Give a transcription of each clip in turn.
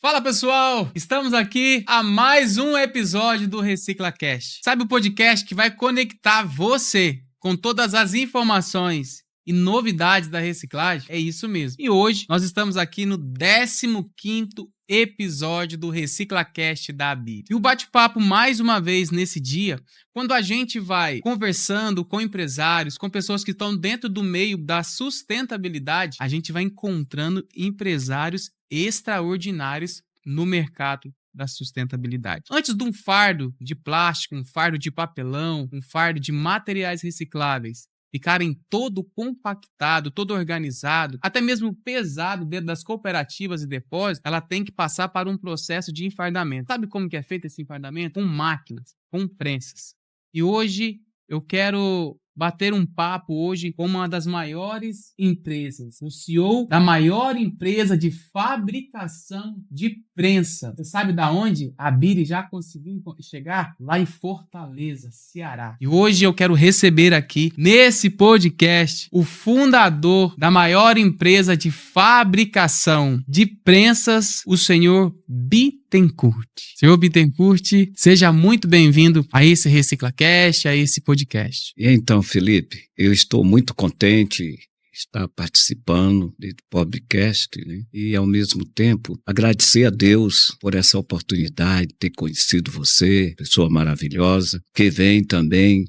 Fala pessoal, estamos aqui a mais um episódio do ReciclaCast. Sabe o podcast que vai conectar você com todas as informações e novidades da reciclagem? É isso mesmo. E hoje nós estamos aqui no 15º episódio do ReciclaCast da Abiri. E o bate-papo mais uma vez nesse dia, quando a gente vai conversando com empresários, com pessoas que estão dentro do meio da sustentabilidade, a gente vai encontrando empresários extraordinários no mercado da sustentabilidade. Antes de um fardo de plástico, um fardo de papelão, um fardo de materiais recicláveis ficarem todo compactado, todo organizado, até mesmo pesado dentro das cooperativas e depósitos, ela tem que passar para um processo de enfardamento. Sabe como que é feito esse enfardamento? Com máquinas, com prensas. E hoje eu quero bater um papo hoje com uma das maiores empresas, o CEO da maior empresa de fabricação de prensa. Você sabe da onde a Abiri já conseguiu chegar? Lá em Fortaleza, Ceará. E hoje eu quero receber aqui, nesse podcast, o fundador da maior empresa de fabricação de prensas, o senhor Bittencourt. Senhor Bittencourt, seja muito bem-vindo a esse ReciclaCast, a esse podcast. E então, Felipe, eu estou muito contente de estar participando do podcast, né? E, ao mesmo tempo, agradecer a Deus por essa oportunidade de ter conhecido você, pessoa maravilhosa, que vem também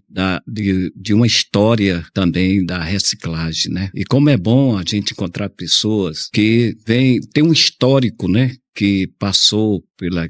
de uma história também da reciclagem, né? E como é bom a gente encontrar pessoas que tem um histórico, né? Que passou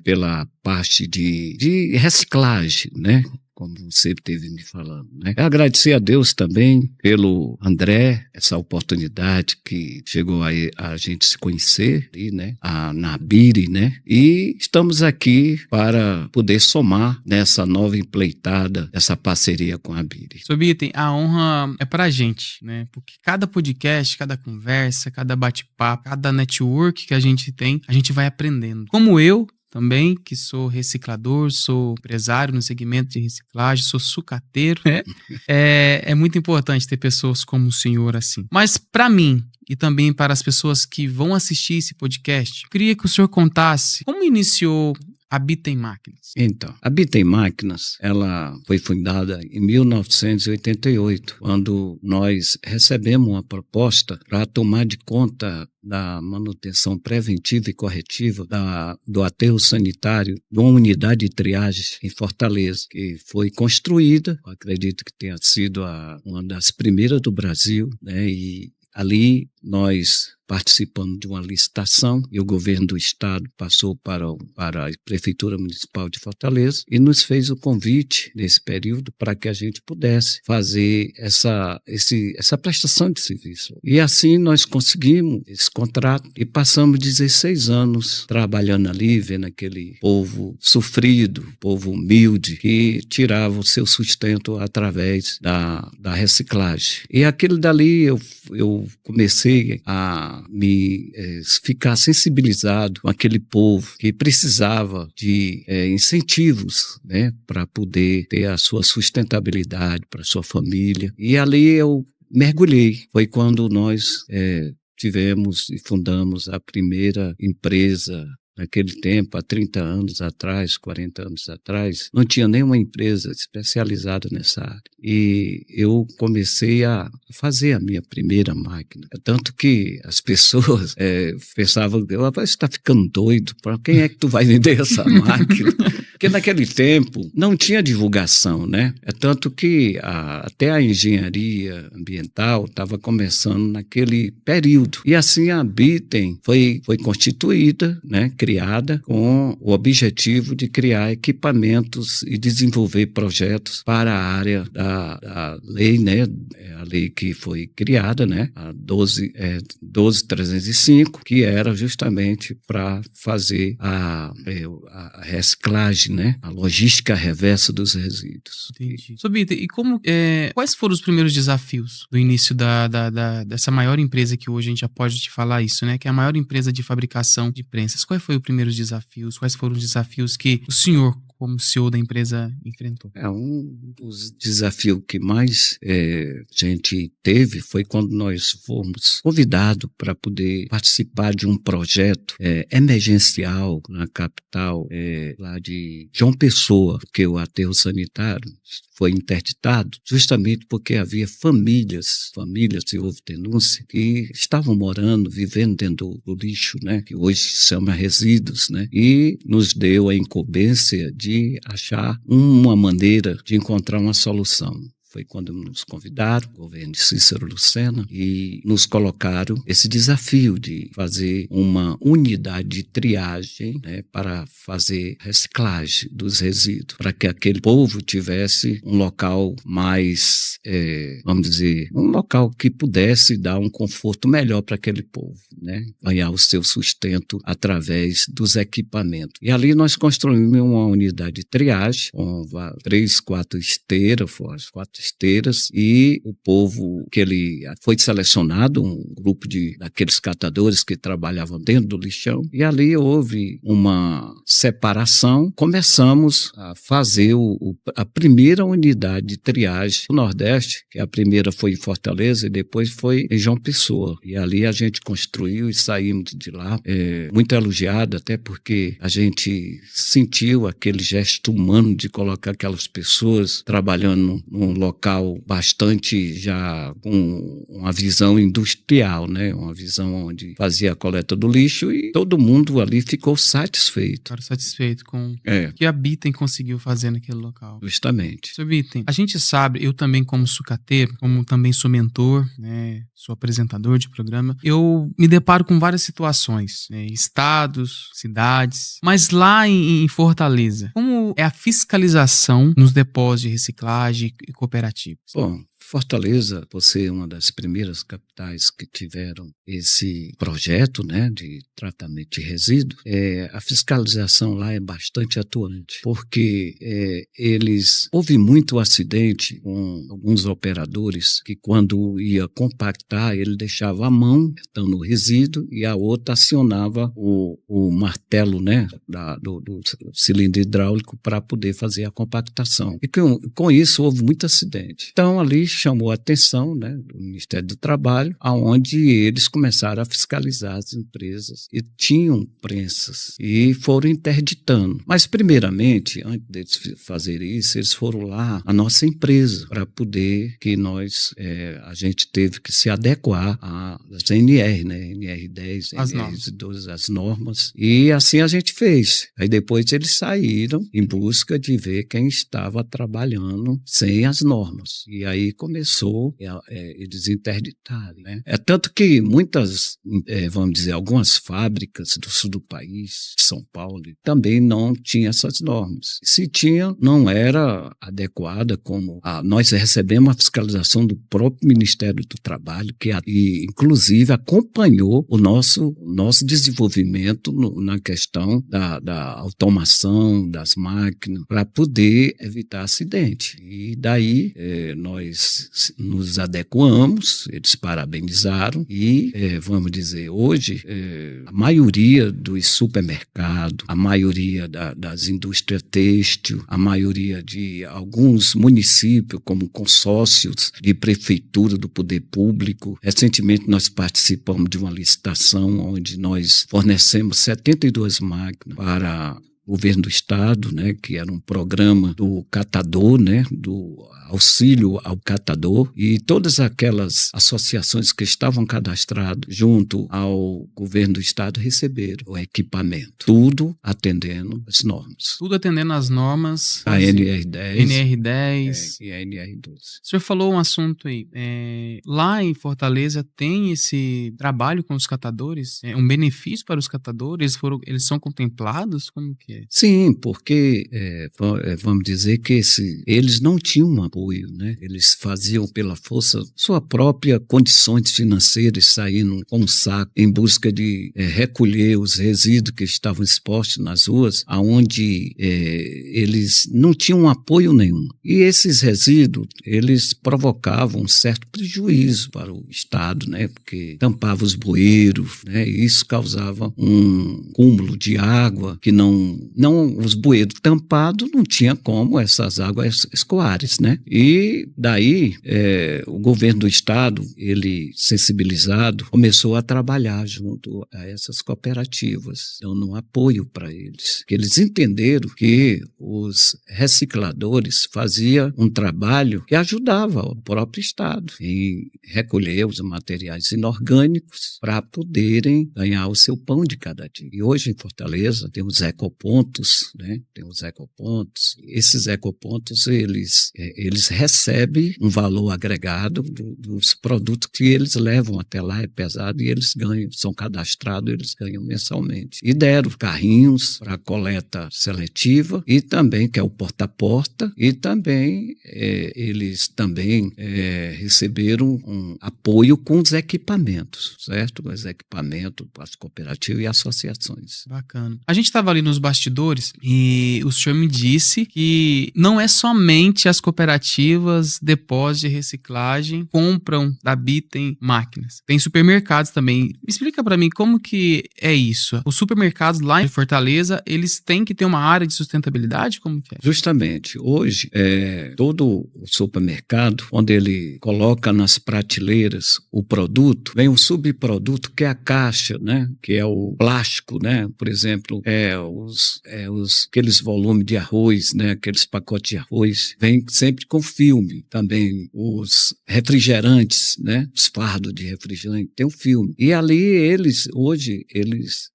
pela parte de reciclagem, né? Como você teve me falando, né? Agradecer a Deus também pelo André, essa oportunidade que chegou a gente se conhecer, né? Na Abiri, né? E estamos aqui para poder somar nessa nova empreitada, essa parceria com a Abiri. Sr. Bitten, a honra é pra gente, né? Porque cada podcast, cada conversa, cada bate-papo, cada network que a gente tem, a gente vai aprendendo. Como eu também, que sou reciclador, sou empresário no segmento de reciclagem, sou sucateiro, né? É muito importante ter pessoas como o senhor assim. Mas para mim e também para as pessoas que vão assistir esse podcast, eu queria que o senhor contasse como iniciou a Bitten Máquinas. Então, a Bitten Máquinas, ela foi fundada em 1988, quando nós recebemos uma proposta para tomar de conta da manutenção preventiva e corretiva do aterro sanitário de uma unidade de triagem em Fortaleza, que foi construída, acredito que tenha sido uma das primeiras do Brasil, né? E ali nós participamos de uma licitação e o governo do estado passou para a Prefeitura Municipal de Fortaleza e nos fez o convite nesse período para que a gente pudesse fazer essa prestação de serviço. E assim nós conseguimos esse contrato e passamos 16 anos trabalhando ali, vendo aquele povo sofrido, povo humilde, que tirava o seu sustento através da reciclagem. E aquilo dali eu comecei a me ficar sensibilizado com aquele povo que precisava de incentivos, né, para poder ter a sua sustentabilidade para sua família. E ali eu mergulhei. Foi quando nós tivemos e fundamos a primeira empresa. Naquele tempo, há 30 anos atrás, 40 anos atrás, não tinha nenhuma empresa especializada nessa área. E eu comecei a fazer a minha primeira máquina. Tanto que as pessoas pensavam, você está ficando doido, para quem é que tu vai vender essa máquina? Porque naquele tempo não tinha divulgação, né? É tanto que até a engenharia ambiental estava começando naquele período. E assim a Bitten foi constituída, né? Criada com o objetivo de criar equipamentos e desenvolver projetos para a área da lei, né? A lei que foi criada, né? A 12.305, que era justamente para fazer a reciclagem, né? A logística reversa dos resíduos. Entendi. Sr. Bitten, e quais foram os primeiros desafios do início dessa maior empresa que hoje a gente já pode te falar isso, né? Que é a maior empresa de fabricação de prensas. Quais foram os primeiros desafios? Quais foram os desafios que o senhor, como CEO da empresa, enfrentou? Um dos desafios que mais a gente teve foi quando nós fomos convidados para poder participar de um projeto emergencial na capital, lá de João Pessoa, porque o aterro sanitário foi interditado justamente porque havia famílias, e houve denúncia, que estavam morando, vivendo dentro do lixo, né, que hoje se chama resíduos, né, e nos deu a incumbência de achar uma maneira de encontrar uma solução. Foi quando nos convidaram, o governo de Cícero Lucena, e nos colocaram esse desafio de fazer uma unidade de triagem, né, para fazer reciclagem dos resíduos, para que aquele povo tivesse um local mais, vamos dizer, um local que pudesse dar um conforto melhor para aquele povo, né, ganhar o seu sustento através dos equipamentos. E ali nós construímos uma unidade de triagem com 4 esteiras, e o povo que ele foi selecionado, um grupo daqueles catadores que trabalhavam dentro do lixão, e ali houve uma separação. Começamos a fazer a primeira unidade de triagem do Nordeste, que a primeira foi em Fortaleza e depois foi em João Pessoa, e ali a gente construiu e saímos de lá muito elogiado, até porque a gente sentiu aquele gesto humano de colocar aquelas pessoas trabalhando num local bastante já com uma visão industrial, né? Uma visão onde fazia a coleta do lixo, e todo mundo ali ficou satisfeito. Claro, satisfeito com o que a Bitem conseguiu fazer naquele local. Justamente. Sr. Bitem, a gente sabe, eu também como sucateiro, como também sou mentor, né, sou apresentador de programa, eu me deparo com várias situações, né, estados, cidades, mas lá em Fortaleza, como é a fiscalização nos depósitos de reciclagem e cooperativas? Bom, Fortaleza, por ser uma das primeiras capitais que tiveram esse projeto, né, de tratamento de resíduos, a fiscalização lá é bastante atuante, porque houve muito acidente com alguns operadores que, quando ia compactar, ele deixava a mão apertando o resíduo e a outra acionava o martelo, né, do cilindro hidráulico para poder fazer a compactação. E com isso houve muito acidente. Então ali chamou a atenção, né, do Ministério do Trabalho, aonde eles começaram a fiscalizar as empresas e tinham prensas e foram interditando. Mas primeiramente, antes deles fazerem isso, eles foram lá à nossa empresa para poder que a gente teve que se adequar às NR, né, NR10, NR12, as normas, e assim a gente fez. Aí depois eles saíram em busca de ver quem estava trabalhando sem as normas. E aí começou eles interditarem, né? Tanto que muitas, vamos dizer, algumas fábricas do sul do país, São Paulo, também não tinham essas normas. Se tinha, não era adequada, como nós recebemos a fiscalização do próprio Ministério do Trabalho, que inclusive acompanhou o nosso desenvolvimento na questão da automação das máquinas, para poder evitar acidente. E daí nós nos adequamos, eles parabenizaram, e vamos dizer, hoje a maioria dos supermercados, a maioria das indústrias têxtil, a maioria de alguns municípios, como consórcios de prefeitura do poder público. Recentemente nós participamos de uma licitação onde nós fornecemos 72 máquinas para o governo do estado, né, que era um programa do catador, né, do auxílio ao catador, e todas aquelas associações que estavam cadastradas junto ao governo do estado receberam o equipamento, tudo atendendo as normas. Tudo atendendo às normas. A NR10. NR10. E a NR12. O senhor falou um assunto aí. Lá em Fortaleza tem esse trabalho com os catadores? Um benefício para os catadores? Eles são contemplados? Como que é? Sim, porque vamos dizer que eles não tinham um apoio, né? Eles faziam pela força sua própria condições financeiras, saindo com um saco em busca de recolher os resíduos que estavam expostos nas ruas, aonde eles não tinham apoio nenhum. E esses resíduos, eles provocavam um certo prejuízo para o estado, né? Porque tampava os bueiros, né? E isso causava um cúmulo de água que não os bueiros tampados, não tinha como essas águas escoares, né? E daí o governo do estado, ele sensibilizado, começou a trabalhar junto a essas cooperativas, dando um apoio para eles. Que eles entenderam que os recicladores faziam um trabalho que ajudava o próprio estado em recolher os materiais inorgânicos para poderem ganhar o seu pão de cada dia. E hoje em Fortaleza tem os ecopontos, né? Tem os ecopontos. Esses ecopontos, eles recebem um valor agregado dos produtos que eles levam até lá, é pesado, e eles ganham, são cadastrados, eles ganham mensalmente. E deram carrinhos para coleta seletiva, e também, que é o porta-a-porta, e também eles também receberam um apoio com os equipamentos, certo? Os equipamentos para as cooperativas e associações. Bacana. A gente estava ali nos bastidores e o senhor me disse que não é somente as cooperativas, depósitos de reciclagem compram da Bitem máquinas. Tem supermercados também. Explica para mim como que é isso. Os supermercados lá em Fortaleza, eles têm que ter uma área de sustentabilidade? Como que é? Justamente. Hoje, todo o supermercado, onde ele coloca nas prateleiras o produto, vem um subproduto que é a caixa, né? Que é o plástico, né? Por exemplo, aqueles volumes de arroz, né? Aqueles pacotes de arroz, vem sempre com filme. Também os refrigerantes, né? Os fardos de refrigerante, tem um filme. E ali hoje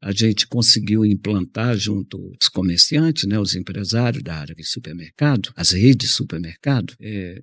a gente conseguiu implantar junto aos comerciantes, né? Os empresários da área de supermercado, as redes de supermercado.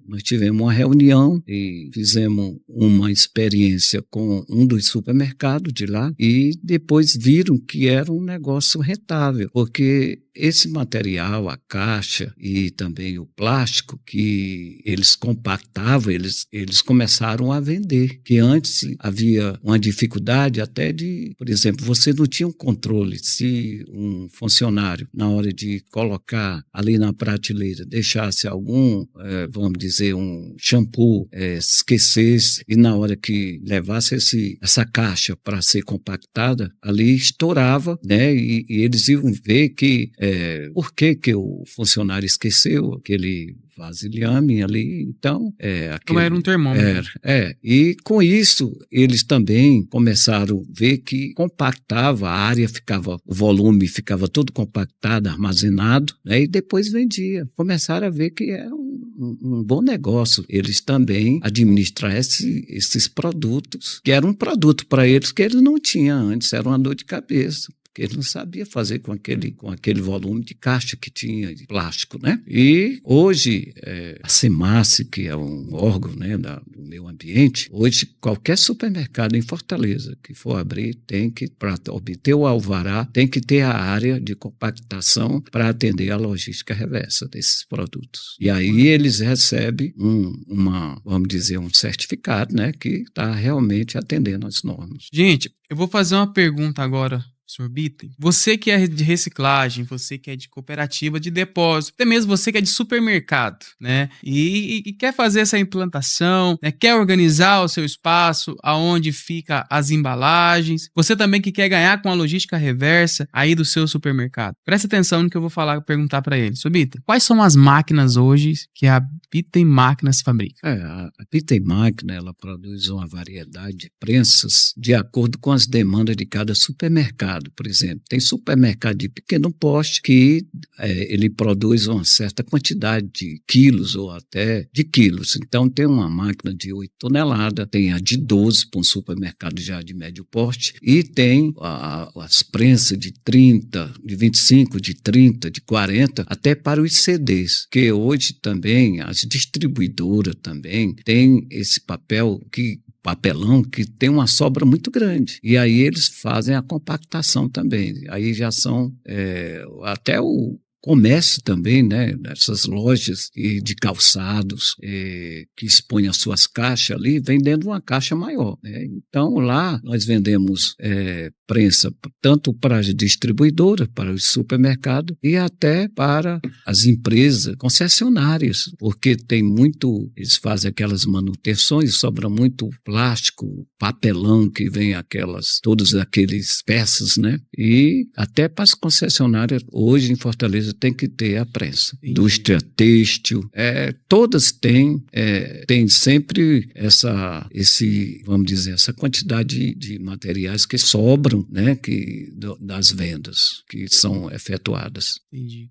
Nós tivemos uma reunião e fizemos uma experiência com um dos supermercados de lá e depois viram que era um negócio rentável, porque esse material, a caixa e também o plástico que eles compactavam, eles começaram a vender, que antes havia uma dificuldade até de, por exemplo, você não tinha um controle se um funcionário, na hora de colocar ali na prateleira, deixasse algum, vamos dizer, um shampoo, esquecesse, e na hora que levasse essa caixa para ser compactada, ali estourava, né? E eles iam ver que por que o funcionário esqueceu aquele vasilhame ali, então... Como era um termômetro. E com isso, eles também começaram a ver que compactava, a área o volume ficava todo compactado, armazenado, né, e depois vendia. Começaram a ver que é um bom negócio. Eles também administram esses produtos, que era um produto para eles que eles não tinham antes, era uma dor de cabeça. Porque ele não sabia fazer com aquele volume de caixa que tinha de plástico, né? E hoje, a SEMASSE, que é um órgão, né, do meio ambiente, hoje qualquer supermercado em Fortaleza que for abrir, para obter o alvará, tem que ter a área de compactação para atender a logística reversa desses produtos. E aí eles recebem vamos dizer, um certificado, né, que está realmente atendendo às normas. Gente, eu vou fazer uma pergunta agora, Sr. Bitem. Você que é de reciclagem, você que é de cooperativa de depósito, até mesmo você que é de supermercado, né? E quer fazer essa implantação, né? Quer organizar o seu espaço, aonde fica as embalagens. Você também que quer ganhar com a logística reversa aí do seu supermercado. Presta atenção no que eu vou perguntar para ele. Sr. Bitem, quais são as máquinas hoje que a Bitem Máquinas fabrica? A Bitem Máquina, ela produz uma variedade de prensas de acordo com as demandas de cada supermercado. Por exemplo, tem supermercado de pequeno porte que ele produz uma certa quantidade de quilos ou até de quilos. Então, tem uma máquina de 8 toneladas, tem a de 12 para um supermercado já de médio porte e tem as prensas de 30, de 25, de 30, de 40, até para os CDs, que hoje também as distribuidoras também têm esse papelão que tem uma sobra muito grande. E aí eles fazem a compactação também. Aí já são até comércio também, né, dessas lojas de calçados que expõem as suas caixas ali, vendendo uma caixa maior, né? Então lá nós vendemos prensa tanto para as distribuidoras, para os supermercados e até para as empresas concessionárias, porque eles fazem aquelas manutenções, sobra muito plástico, papelão que vem todos aqueles peças, né? E até para as concessionárias, hoje em Fortaleza tem que ter a prensa. Indústria têxtil, todas têm sempre vamos dizer, essa quantidade de materiais que sobram, né? Das vendas que são efetuadas. Entendi.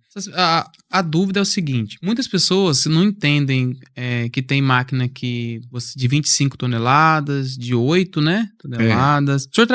A dúvida é o seguinte, muitas pessoas não entendem que tem máquina de 25 toneladas, de 8, né, toneladas. O senhor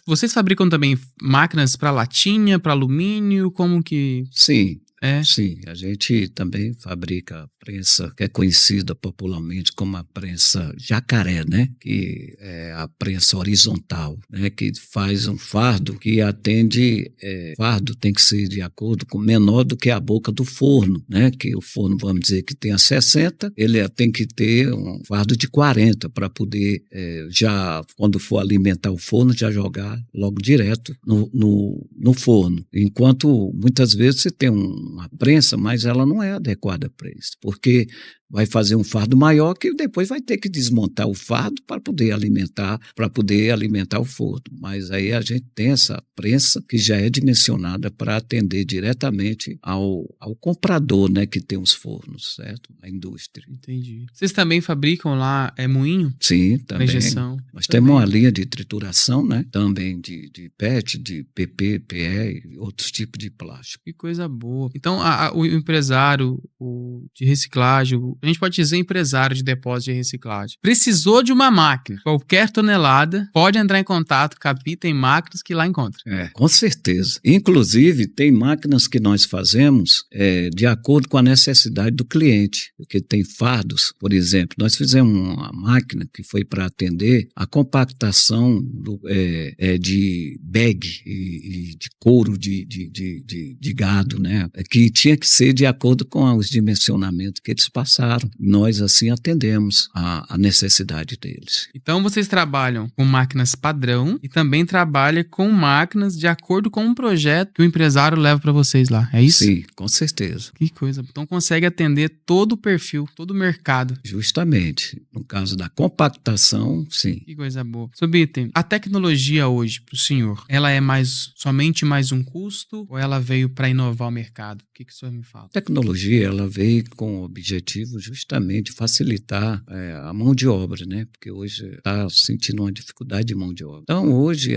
vocês fabricam também máquinas para latinha, para alumínio, como que... Sim. Sim, a gente também fabrica prensa que é conhecida popularmente como a prensa jacaré, né? Que é a prensa horizontal, né? Que faz um fardo que atende, fardo tem que ser de acordo com menor do que a boca do forno, né? Que o forno, vamos dizer que tenha 60, ele tem que ter um fardo de 40 para poder já, quando for alimentar o forno, já jogar logo direto no forno. Enquanto muitas vezes você tem uma prensa, mas ela não é adequada para isso, porque vai fazer um fardo maior que depois vai ter que desmontar o fardo para poder alimentar o forno. Mas aí a gente tem essa prensa que já é dimensionada para atender diretamente ao comprador, né, que tem os fornos, certo? A indústria. Entendi. Vocês também fabricam lá moinho? Sim, também. Injeção. Nós temos uma linha de trituração, né? Também de PET, de PP, PE e outros tipos de plástico. Que coisa boa. Então, o empresário de reciclagem, a gente pode dizer empresário de depósito de reciclagem, precisou de uma máquina, qualquer tonelada, pode entrar em contato com a Bita em Máquinas que lá encontra. Com certeza. Inclusive, tem máquinas que nós fazemos de acordo com a necessidade do cliente, porque tem fardos, por exemplo, nós fizemos uma máquina que foi para atender a compactação de bag e de couro de gado, né? Que tinha que ser de acordo com os dimensionamentos que eles passaram. Nós, assim, atendemos a necessidade deles. Então, vocês trabalham com máquinas padrão e também trabalham com máquinas de acordo com um projeto que o empresário leva para vocês lá, é isso? Sim, com certeza. Que coisa. Então, consegue atender todo o perfil, todo o mercado. Justamente. No caso da compactação, sim. Que coisa boa. Seu Bita, a tecnologia hoje, para o senhor, ela é somente mais um custo ou ela veio para inovar o mercado? O que o senhor me fala? A tecnologia, ela veio com o objetivo justamente facilitar a mão de obra, né? Porque hoje está sentindo uma dificuldade de mão de obra. Então, hoje,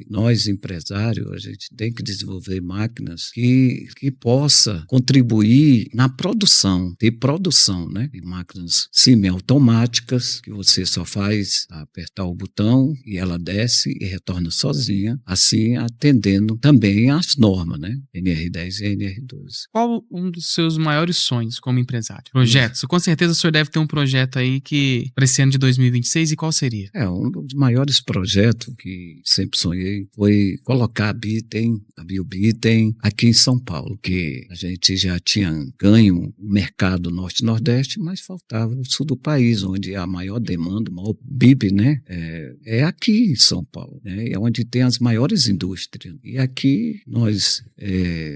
nós empresários, a gente tem que desenvolver máquinas que possa contribuir na produção, ter produção, né? E máquinas semiautomáticas, que você só faz apertar o botão e ela desce e retorna sozinha, assim atendendo também às normas, né? NR10 e NR12. Qual um dos seus maiores sonhos como empresário? Projetos? Com certeza o senhor deve ter um projeto aí para esse ano de 2026, e qual seria? Um dos maiores projetos que sempre sonhei foi colocar a Biobitem aqui em São Paulo, que a gente já tinha ganho o mercado norte-nordeste, mas faltava o sul do país, onde a maior demanda, o maior PIB, né, é aqui em São Paulo, né, é onde tem as maiores indústrias. E aqui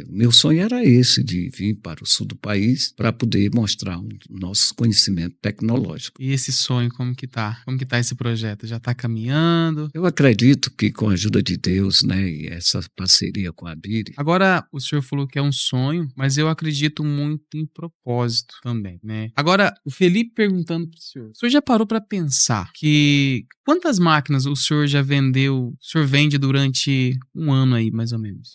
meu sonho era esse, de vir para o sul do país para poder mostrar o nosso conhecimento tecnológico. E esse sonho, como que tá? Como que tá esse projeto? Já tá caminhando? Eu acredito que com a ajuda de Deus, né, e essa parceria com a BIRI... Agora, o senhor falou que é um sonho, mas eu acredito muito em propósito também, né? Agora, o Felipe perguntando pro senhor, o senhor já parou para pensar que quantas máquinas o senhor já vendeu, o senhor vende durante um ano aí, mais ou menos?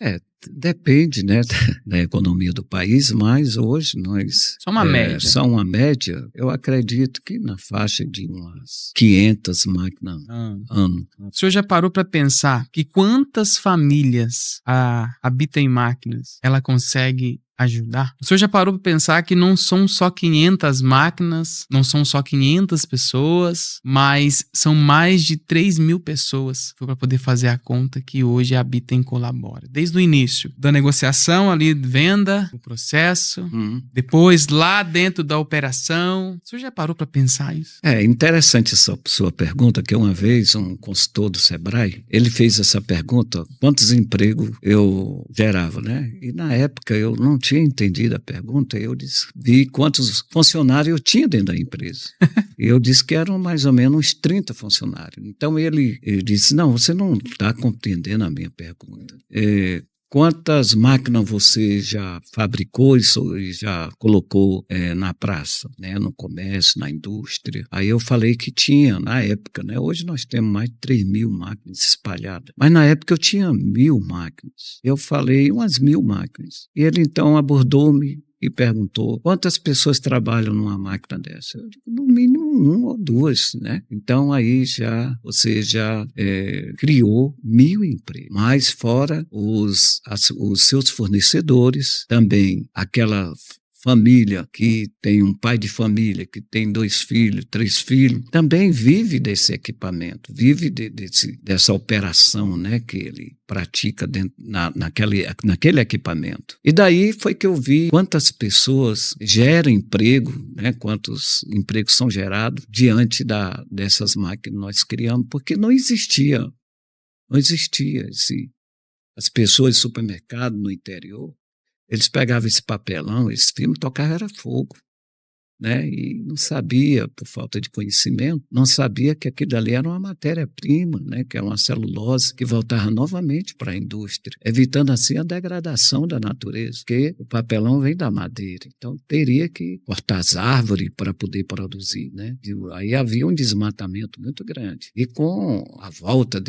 Depende, né, da economia do país, mas hoje nós... Só uma média. Só uma média, eu acredito que na faixa de umas 500 máquinas ano. O senhor já parou para pensar que quantas famílias a Bita em Máquinas ela consegue ajudar? O senhor já parou para pensar que não são só 500 máquinas, não são só 500 pessoas, mas são mais de 3.000 pessoas para poder fazer a conta que hoje a Bitem colabora. Desde o início da negociação ali, venda, o processo, depois lá dentro da operação. O senhor já parou para pensar isso? É interessante essa sua pergunta, que uma vez um consultor do Sebrae, ele fez essa pergunta, quantos empregos eu gerava, né? E na época eu não tinha entendido a pergunta, eu vi quantos funcionários eu tinha dentro da empresa. E eu disse que eram mais ou menos uns 30 funcionários. Então ele disse, não, você não está compreendendo a minha pergunta. Quantas máquinas você já fabricou e já colocou na praça, né, no comércio, na indústria? Aí eu falei que tinha, na época, né? Hoje nós temos mais de 3.000 máquinas espalhadas. Mas na época eu tinha 1.000 máquinas. Eu falei umas 1.000 máquinas. E ele então abordou-me e perguntou quantas pessoas trabalham numa máquina dessa. Eu digo, no mínimo 1 ou 2, né? Então aí você já criou 1.000 empregos, mas fora os seus fornecedores, também aquela família que tem um pai de família, que tem 2 filhos, 3 filhos, também vive desse equipamento, vive dessa operação, né, que ele pratica naquele equipamento. E daí foi que eu vi quantas pessoas geram emprego, né, quantos empregos são gerados diante dessas máquinas que nós criamos, porque não existia as pessoas de supermercado no interior. Eles pegavam esse papelão, esse filme, tocavam era fogo, né? E não sabia, por falta de conhecimento, não sabia que aquilo ali era uma matéria-prima, né? Que é uma celulose que voltava novamente para a indústria, evitando assim a degradação da natureza, porque o papelão vem da madeira, então teria que cortar as árvores para poder produzir, né? Aí havia um desmatamento muito grande. E com a volta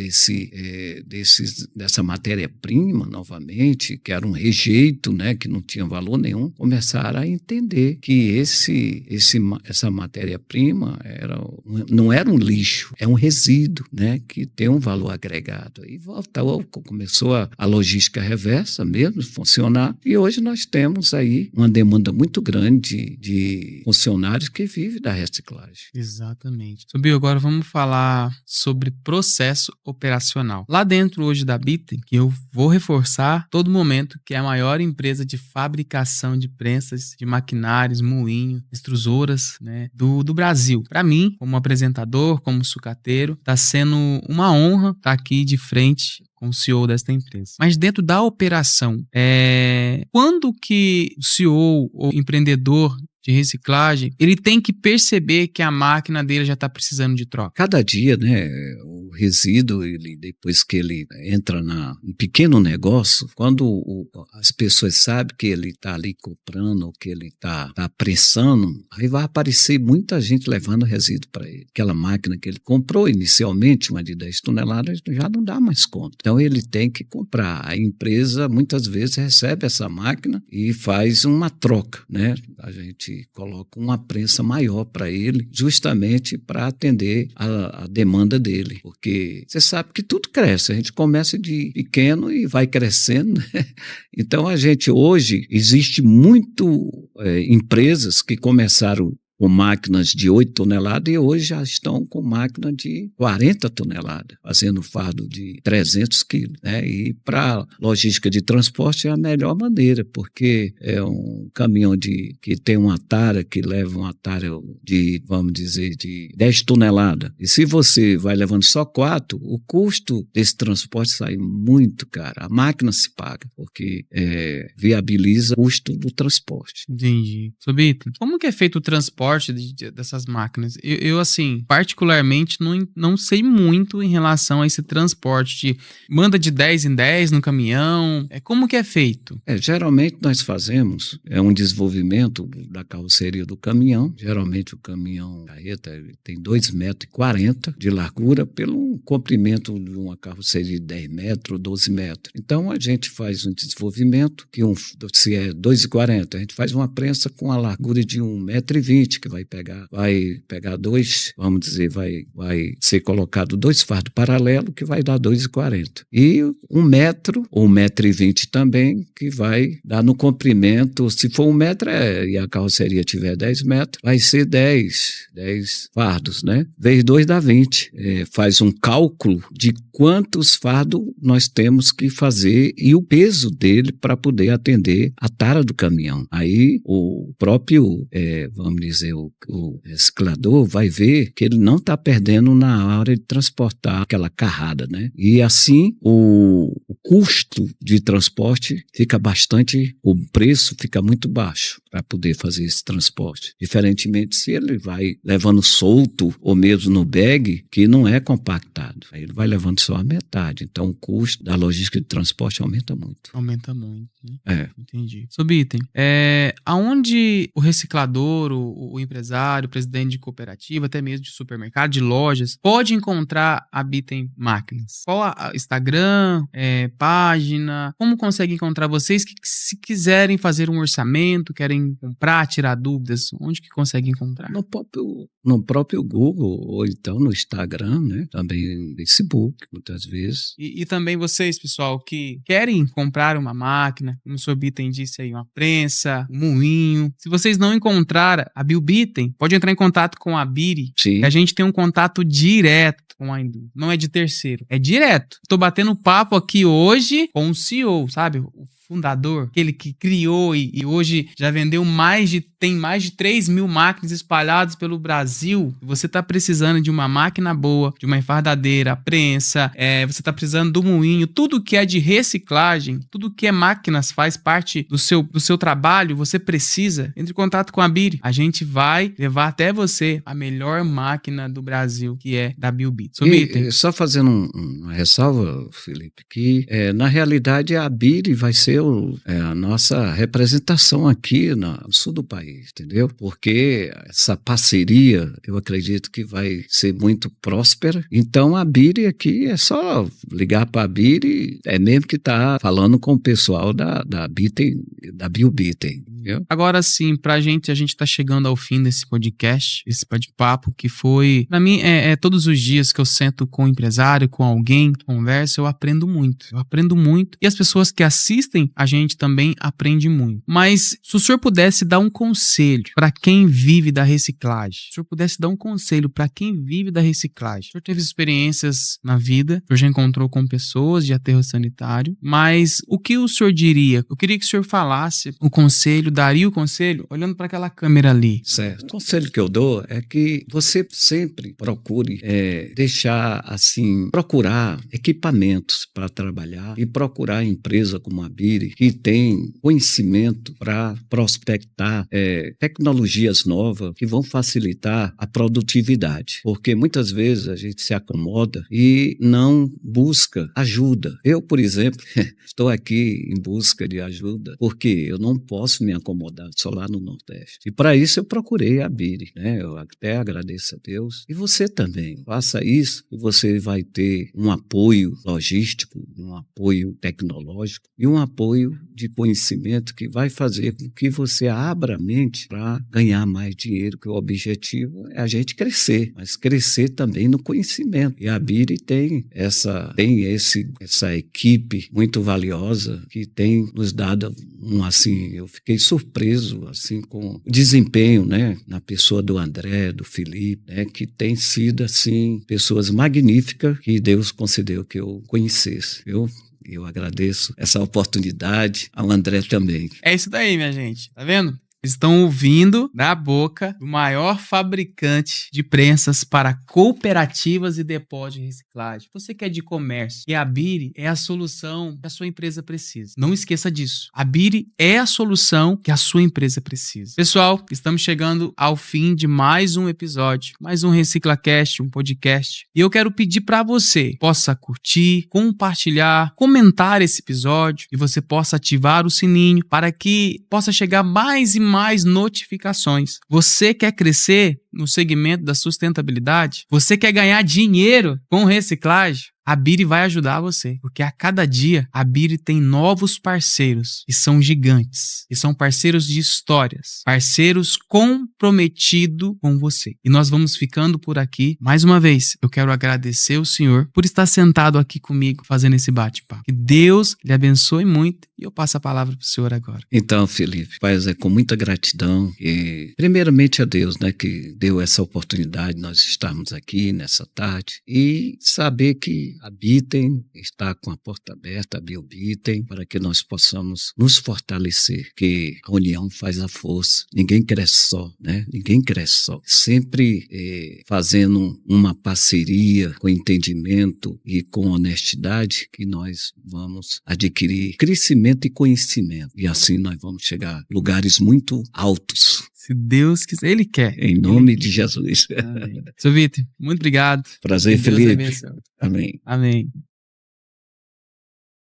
dessa matéria-prima novamente, que era um rejeito, né? Que não tinha valor nenhum, começaram a entender que essa matéria-prima não era um lixo, é um resíduo, né, que tem um valor agregado. Aí começou a logística reversa mesmo funcionar, e hoje nós temos aí uma demanda muito grande de funcionários que vivem da reciclagem. Exatamente. Bill, agora vamos falar sobre processo operacional. Lá dentro hoje da Bitem, que eu vou reforçar todo momento, que é a maior empresa de fabricação de prensas, de maquinários, moinho, extrusoras, né, do Brasil. Para mim, como apresentador, como sucateiro, está sendo uma honra estar aqui de frente com o CEO desta empresa. Mas dentro da operação, quando que o CEO ou empreendedor de reciclagem, ele tem que perceber que a máquina dele já está precisando de troca? Cada dia, né, o resíduo, depois que ele entra em pequeno negócio, quando as pessoas sabem que ele está ali comprando, ou que ele está pressando, aí vai aparecer muita gente levando resíduo para ele. Aquela máquina que ele comprou inicialmente, uma de 10 toneladas, já não dá mais conta. Então ele tem que comprar. A empresa muitas vezes recebe essa máquina e faz uma troca, né? A gente coloca uma prensa maior para ele, justamente para atender a demanda dele, porque você sabe que tudo cresce, a gente começa de pequeno e vai crescendo, né? Então a gente hoje, existe muito empresas que começaram com máquinas de 8 toneladas e hoje já estão com máquina de 40 toneladas, fazendo fardo de 300 quilos, né? E para logística de transporte é a melhor maneira, porque é um caminhão que tem uma tara, que leva uma tara de, vamos dizer, de 10 toneladas. E se você vai levando só 4, o custo desse transporte sai muito caro. A máquina se paga, porque viabiliza o custo do transporte. Entendi. Bitem, como que é feito o transporte dessas máquinas? Eu assim, particularmente, não sei muito em relação a esse transporte. Manda de 10 em 10 no caminhão? Como que é feito? Geralmente nós fazemos um desenvolvimento da carroceria do caminhão. Geralmente o caminhão carreta tem 2,40 metros de largura pelo comprimento de uma carroceria de 10 metros, 12 metros. Então a gente faz um desenvolvimento que se é 2,40, a gente faz uma prensa com a largura de 1,20 m, que vai pegar dois, vamos dizer, vai ser colocado 2 fardos paralelos, que vai dar 2,40. E 1 metro, ou 1,20 m também, que vai dar no comprimento, se for 1 metro e a carroceria tiver 10 metros, vai ser 10 fardos, né? Vezes 2 dá 20. Faz um cálculo de quantos fardos nós temos que fazer e o peso dele para poder atender a tara do caminhão. Aí o próprio, vamos dizer, o reciclador vai ver que ele não está perdendo na hora de transportar aquela carrada, né? E assim o custo de transporte fica bastante, o preço fica muito baixo para poder fazer esse transporte. Diferentemente se ele vai levando solto ou mesmo no bag, que não é compactado. Aí ele vai levando só a metade. Então o custo da logística de transporte aumenta muito. Aumenta muito, né? Entendi. Sobre item, aonde o reciclador, o empresário, o presidente de cooperativa, até mesmo de supermercado, de lojas, pode encontrar a Bitem Máquinas? Qual a Instagram, página? Como consegue encontrar vocês que se quiserem fazer um orçamento, querem comprar, tirar dúvidas, onde que consegue encontrar? No próprio Google, ou então no Instagram, né? Também no Facebook, muitas vezes. E também vocês, pessoal, que querem comprar uma máquina, como o Sr. Bitem disse aí, uma prensa, um moinho. Se vocês não encontrar a Bitem, pode entrar em contato com a Biri, que a gente tem um contato direto com a indústria. Não é de terceiro, é direto. Estou batendo papo aqui hoje com o CEO, sabe? O fundador, aquele que criou e hoje já vendeu tem mais de 3.000 máquinas espalhadas pelo Brasil. Você está precisando de uma máquina boa, de uma enfardadeira, prensa, você está precisando do moinho, tudo que é de reciclagem, tudo que é máquinas faz parte do seu trabalho, você precisa, entre em contato com a Biri. A gente vai levar até você a melhor máquina do Brasil, que é da Biobit. Só fazendo uma ressalva, Felipe, que na realidade a Biri vai ser a nossa representação aqui no sul do país, entendeu? Porque essa parceria, eu acredito que vai ser muito próspera. Então a Biri aqui é só ligar para a Biri, mesmo que tá falando com o pessoal da Bitem, da Biobitem. Agora sim, a gente tá chegando ao fim desse podcast, esse bate-papo que foi, pra mim, todos os dias que eu sento com um empresário, com alguém, converso, eu aprendo muito. E as pessoas que assistem, a gente também aprende muito. Mas se o senhor pudesse dar um conselho para quem vive da reciclagem, o senhor teve experiências na vida, o senhor já encontrou com pessoas de aterro sanitário, mas o que o senhor diria? Eu queria que o senhor falasse o conselho, daria o conselho olhando para aquela câmera ali. Certo. O conselho que eu dou é que você sempre procure procurar equipamentos para trabalhar e procurar empresa como a Biri, que tem conhecimento para prospectar tecnologias novas que vão facilitar a produtividade. Porque muitas vezes a gente se acomoda e não busca ajuda. Eu, por exemplo, estou aqui em busca de ajuda porque eu não posso me acomodar só lá no Nordeste. E para isso eu procurei a Biri, né? Eu até agradeço a Deus. E você também. Faça isso e você vai ter um apoio logístico, um apoio tecnológico e um apoio de conhecimento que vai fazer com que você abra a mente para ganhar mais dinheiro, que o objetivo é a gente crescer, mas crescer também no conhecimento. E a Biri tem essa equipe muito valiosa que tem nos dado eu fiquei surpreso com o desempenho, né, na pessoa do André, do Felipe, né, que tem sido pessoas magníficas que Deus concedeu que eu conhecesse. Eu agradeço essa oportunidade ao André também. É isso daí, minha gente. Tá vendo? Estão ouvindo da boca do maior fabricante de prensas para cooperativas e depósitos de reciclagem. Você que é de comércio, e a Biri é a solução que a sua empresa precisa. Não esqueça disso. A Biri é a solução que a sua empresa precisa. Pessoal, estamos chegando ao fim de mais um episódio, mais um ReciclaCast, um podcast. E eu quero pedir para você possa curtir, compartilhar, comentar esse episódio e você possa ativar o sininho para que possa chegar mais e mais notificações. Você quer crescer no segmento da sustentabilidade? Você quer ganhar dinheiro com reciclagem? A Biri vai ajudar você, porque a cada dia a Biri tem novos parceiros e são gigantes, e são parceiros de histórias, parceiros comprometidos com você. E nós vamos ficando por aqui. Mais uma vez, eu quero agradecer o Senhor por estar sentado aqui comigo fazendo esse bate-papo. Que Deus lhe abençoe muito e eu passo a palavra para o Senhor agora. Então, Felipe, Pai, é com muita gratidão e primeiramente a Deus, né, que deu essa oportunidade de nós estarmos aqui nessa tarde e saber que a Bitem está com a porta aberta, a Biobitem, para que nós possamos nos fortalecer, que a união faz a força. Ninguém cresce só, né? Ninguém cresce só. Sempre fazendo uma parceria com entendimento e com honestidade que nós vamos adquirir crescimento e conhecimento. E assim nós vamos chegar a lugares muito altos. Se Deus quiser, Ele quer. Em nome de Jesus. Amém. Seu Vitor, muito obrigado. Prazer, Que Deus Felipe. abençoe. Amém. Amém.